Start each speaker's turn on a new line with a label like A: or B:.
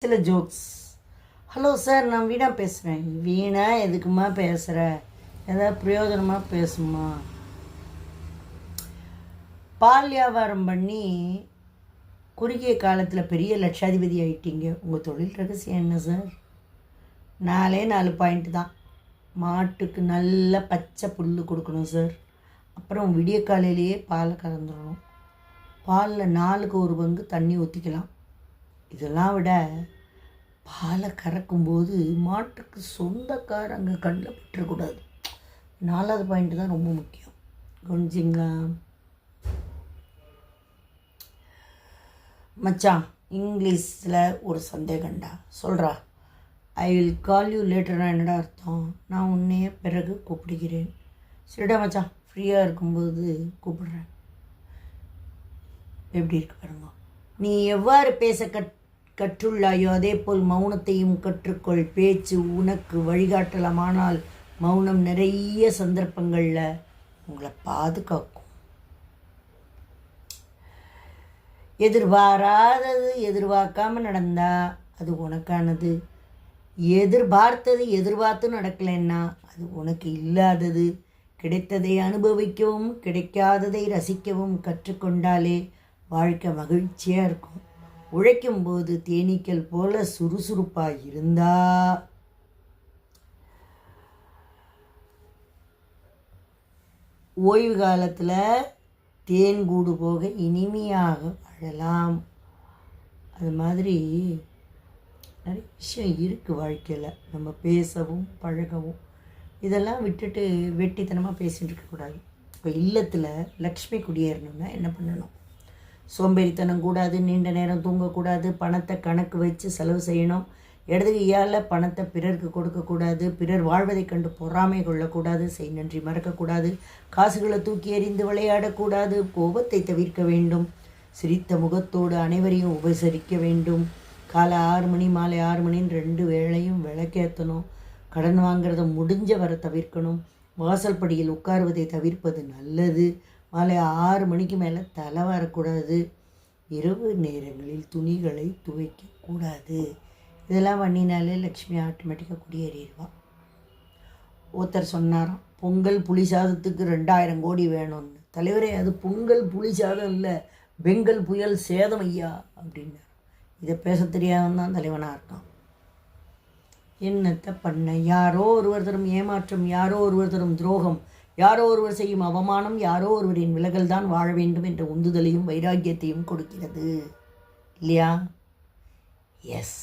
A: சில jokes. Hello sir, நான் வீணா பேசுகிறேன். வீணா எதுக்குமா பேசுகிற? ஏதாவது பிரயோஜனமாக பேசுமா? பால் வியாபாரம் பண்ணி குறுகிய காலத்தில் பெரிய லட்சாதிபதி ஆகிட்டீங்க. உங்கள் தொழில் ரகசியம் என்ன சார்? 4 பாயிண்ட் தான். மாட்டுக்கு நல்ல பச்சை புல் கொடுக்கணும் சார். அப்புறம் விடிய காலையிலேயே பாலை கலந்துடணும். பாலில் 4க்கு 1 பங்கு தண்ணி ஊற்றிக்கலாம். இதெல்லாம் விட பாலை கறக்கும்போது மாட்டுக்கு சொந்தக்காரங்க கண்ணில் பற்றக்கூடாது. 4வது பாயிண்ட் தான் ரொம்ப முக்கியம். கொஞ்சிங்களா மச்சான், இங்கிலீஷில் ஒரு சந்தேகண்டா, சொல்கிறா. ஐ வில் கால் யூ லேட்டர்னா என்னடா அர்த்தம்? நான் உன்னையே பிறகு கூப்பிடுகிறேன். சரிடா மச்சான், ஃப்ரீயாக இருக்கும்போது கூப்பிடுறேன். எப்படி இருக்கு பாருங்க. நீ எவ்வாறு பேச கற்றுள்ளாயோ அதே போல் மௌனத்தையும் கற்றுக்கொள். பேச்சு உனக்கு வழிகாட்டலாம், ஆனால் மௌனம் நிறைய சந்தர்ப்பங்களில் உங்களை பாதுகாக்கும். எதிர்பாராதது எதிர்பார்க்காம நடந்தா அது உனக்கானது. எதிர்பார்த்தது எதிர்பார்த்து நடக்கலைன்னா அது உனக்கு இல்லாதது. கிடைத்ததை அனுபவிக்கவும் கிடைக்காததை ரசிக்கவும் கற்றுக்கொண்டாலே வாழ்க்கை மகிழ்ச்சியாக இருக்கும். உழைக்கும்போது தேனீக்கள் போல சுறுசுறுப்பாக இருந்தா ஓய்வு காலத்தில் தேன் கூடு போக இனிமையாக வாழலாம். அது மாதிரி நிறைய விஷயம் இருக்குது வாழ்க்கையில். நம்ம பேசவும் பழகவும் இதெல்லாம் விட்டுட்டு வெட்டித்தனமாக பேசிகிட்டு இருக்கக்கூடாது. இப்போ இல்லத்தில் லக்ஷ்மி குடியேறணும்னா என்ன பண்ணணும்? சோம்பேறித்தனம் கூடாது, நீண்ட நேரம் தூங்கக்கூடாது, பணத்தை கணக்கு வச்சு செலவு செய்யணும், இடது கையால் பணத்தை பிறருக்கு கொடுக்கக்கூடாது, பிறர் வாழ்வதை கண்டு பொறாமை கொள்ளக்கூடாது, செய் நன்றி மறக்கக்கூடாது, காசுகளை தூக்கி எறிந்து விளையாடக்கூடாது, கோபத்தை தவிர்க்க வேண்டும், சிரித்த முகத்தோடு அனைவரையும் உபசரிக்க வேண்டும், காலை 6 மணி மாலை 6 மணின்னு 2 வேளையும் விளக்கேற்றணும், கடன் வாங்கிறத முடிஞ்ச வர தவிர்க்கணும், வாசல் படியில் உட்காருவதை தவிர்ப்பது நல்லது, மாலை 6 மணிக்கு மேலே தலை வரக்கூடாது, இரவு நேரங்களில் துணிகளை துவைக்கக்கூடாது. இதெல்லாம் பண்ணினாலே லக்ஷ்மி ஆட்டோமேட்டிக்காக குடியேறிடுவா. ஒருத்தர் சொன்னாராம், பொங்கல் புளி சாதத்துக்கு 2000 கோடி வேணும்னு. தலைவரே, அது பொங்கல் புளி சாதம் இல்லை, பெங்கல் புயல் சேதம் ஐயா அப்படின்னார். இதை பேச தெரியாமல் தான் தலைவனாக இருக்கான். என்னத்தை பண்ண? யாரோ ஒருவர் தரும் ஏமாற்றம், யாரோ ஒருவர் தரும் துரோகம், யாரோ ஒருவர் செய்யும் அவமானம், யாரோ ஒருவரின் விலகல் தான் வாழ வேண்டும் என்ற உந்துதலையும் வைராக்கியத்தையும் கொடுக்கிறது இல்லையா? எஸ்.